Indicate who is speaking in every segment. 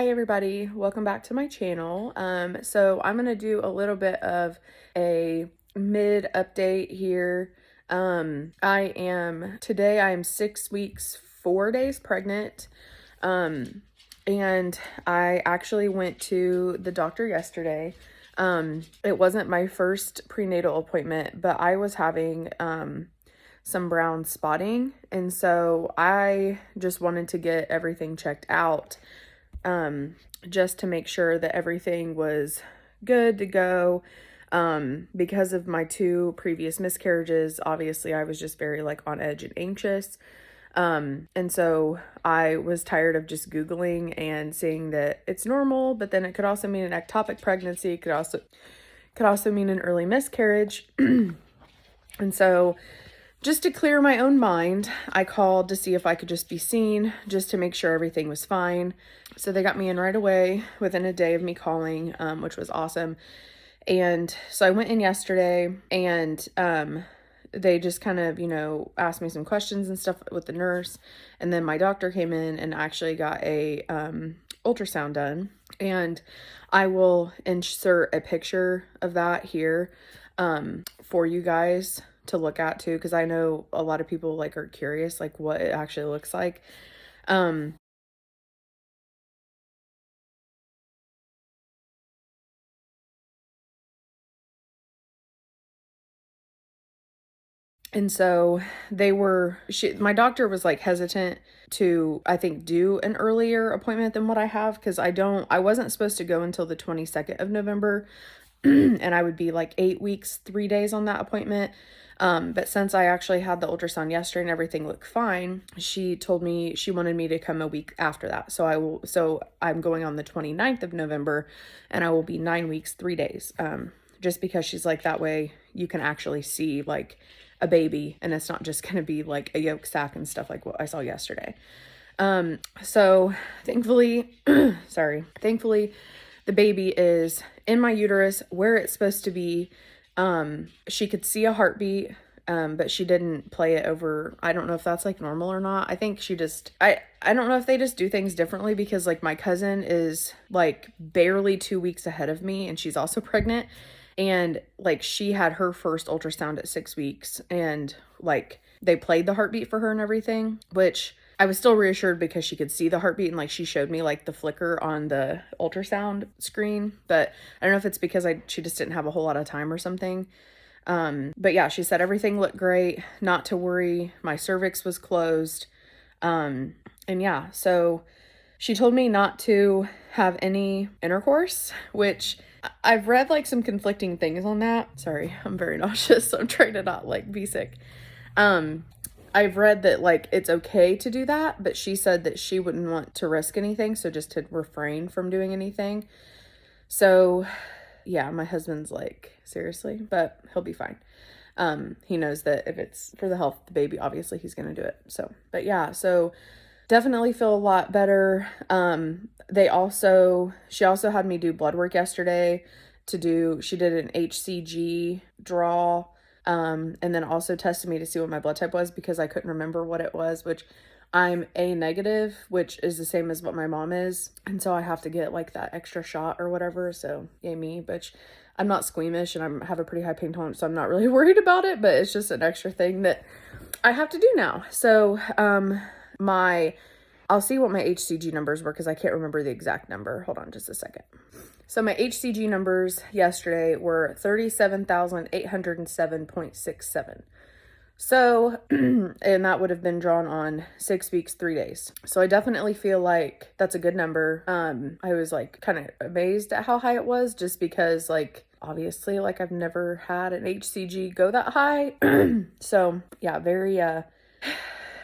Speaker 1: Hi everybody, welcome back to my channel. So I'm gonna do a little bit of a mid update here. Today I am 6 weeks, 4 days pregnant. And I actually went to the doctor yesterday. It wasn't my first prenatal appointment, but I was having some brown spotting, and so I just wanted to get everything checked out, just to make sure that everything was good to go. Because of my 2 previous miscarriages, obviously I was just very like on edge and anxious. And so I was tired of just Googling and seeing that it's normal, but then it could also mean an ectopic pregnancy. It could also mean an early miscarriage. And so just to clear my own mind, I called to see if I could just be seen, just to make sure everything was fine. So they got me in right away within a day of me calling, which was awesome. And so I went in yesterday, and they just kind of, asked me some questions and stuff with the nurse. And then my doctor came in and actually got a ultrasound done. And I will insert a picture of that here for you guys to look at too, because I know a lot of people like are curious like what it actually looks like. And so my doctor was like hesitant to, I think, do an earlier appointment than what I have, because I wasn't supposed to go until the 22nd of November. And I would be like 8 weeks, 3 days on that appointment. But since I actually had the ultrasound yesterday and everything looked fine, she told me she wanted me to come a week after that. So I'm going on the 29th of November, and I will be 9 weeks, 3 days. Just because she's like, that way you can actually see like a baby, and it's not just going to be like a yolk sac and stuff like what I saw yesterday. So thankfully, thankfully the baby is in my uterus where it's supposed to be. She could see a heartbeat, but she didn't play it over. I don't know if that's like normal or not. I think I don't know if they just do things differently, because like my cousin is like barely 2 weeks ahead of me, and she's also pregnant. And like she had her first ultrasound at 6 weeks, and like they played the heartbeat for her and everything, which I was still reassured because she could see the heartbeat, and like she showed me like the flicker on the ultrasound screen. But I don't know if it's because she just didn't have a whole lot of time or something. But yeah, she said everything looked great, not to worry. My cervix was closed. And yeah, so she told me not to have any intercourse, which I've read like some conflicting things on that. Sorry, I'm very nauseous, so I'm trying to not like be sick. I've read that like it's okay to do that, but she said that she wouldn't want to risk anything, so just to refrain from doing anything. So yeah, my husband's like, seriously, but he'll be fine. He knows that if it's for the health of the baby, obviously he's gonna do it. So, but yeah, so definitely feel a lot better. She also had me do blood work yesterday she did an HCG draw, and then also tested me to see what my blood type was, because I couldn't remember what it was, which I'm A negative, which is the same as what my mom is. And so I have to get like that extra shot or whatever. So yay me, but I'm not squeamish, and have a pretty high pain tolerance, so I'm not really worried about it, but it's just an extra thing that I have to do now. So, I'll see what my HCG numbers were, because I can't remember the exact number. Hold on just a second. So my HCG numbers yesterday were 37,807.67. So, and that would have been drawn on 6 weeks, 3 days. So I definitely feel like that's a good number. I was like kind of amazed at how high it was, just because like, obviously, like I've never had an HCG go that high. So yeah,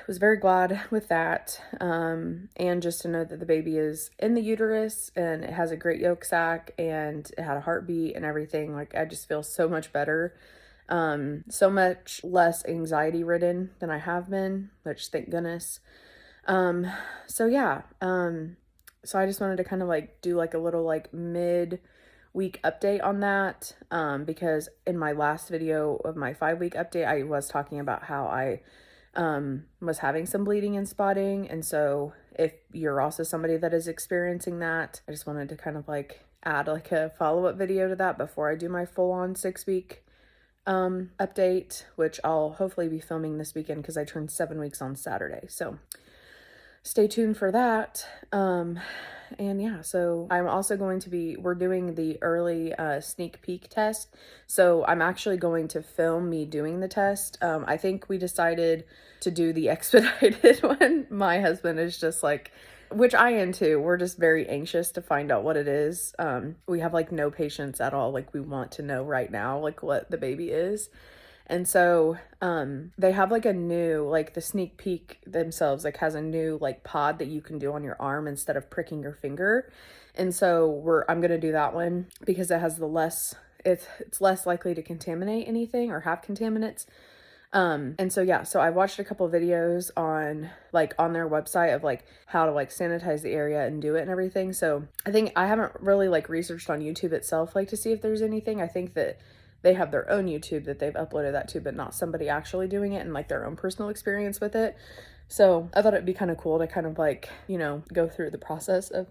Speaker 1: was very glad with that. And just to know that the baby is in the uterus, and it has a great yolk sac, and it had a heartbeat and everything. Like I just feel so much better. So much less anxiety ridden than I have been, which thank goodness. So yeah. So I just wanted to kind of like do like a little like mid-week update on that. Because in my last video of my 5-week update, I was talking about how I was having some bleeding and spotting, and so if you're also somebody that is experiencing that. I just wanted to kind of like add like a follow-up video to that before I do my full-on 6-week update, which I'll hopefully be filming this weekend because I turned 7 weeks on Saturday. So stay tuned for that. And yeah, so I'm also going to be, we're doing the early sneak peek test. So I'm actually going to film me doing the test. I think we decided to do the expedited one. My husband is just like, which I am too. We're just very anxious to find out what it is. We have like no patience at all. Like we want to know right now, like what the baby is. And so they have like a new, like the sneak peek themselves, like has a new like pod that you can do on your arm instead of pricking your finger. And so I'm going to do that one because it has the less, it's less likely to contaminate anything or have contaminants. And so, yeah, so I watched a couple videos on like on their website of like how to like sanitize the area and do it and everything. So I think I haven't really like researched on YouTube itself, like to see if there's anything. I think that they have their own YouTube that they've uploaded that to, but not somebody actually doing it and like their own personal experience with it. So I thought it'd be kind of cool to kind of like, you know, go through the process of,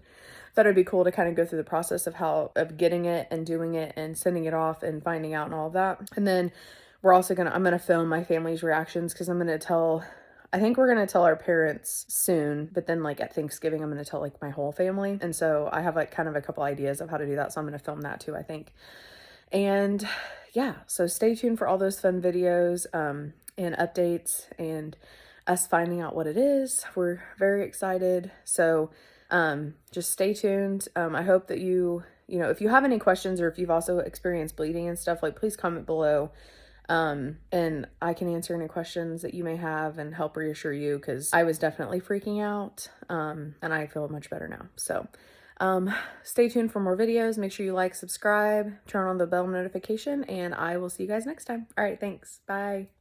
Speaker 1: thought it'd be cool to kind of go through the process of how, of getting it and doing it and sending it off and finding out and all of that. And then we're also I'm going to film my family's reactions because I'm going to I think we're going to tell our parents soon, but then like at Thanksgiving, I'm going to tell like my whole family. And so I have like kind of a couple ideas of how to do that. So I'm going to film that too, I think. And yeah, so stay tuned for all those fun videos and updates and us finding out what it is. We're very excited. So just stay tuned. I hope that you know, if you have any questions or if you've also experienced bleeding and stuff, like please comment below. And I can answer any questions that you may have and help reassure you because I was definitely freaking out. And I feel much better now. So stay tuned for more videos. Make sure you like, subscribe, turn on the bell notification, and I will see you guys next time. All right, thanks. Bye.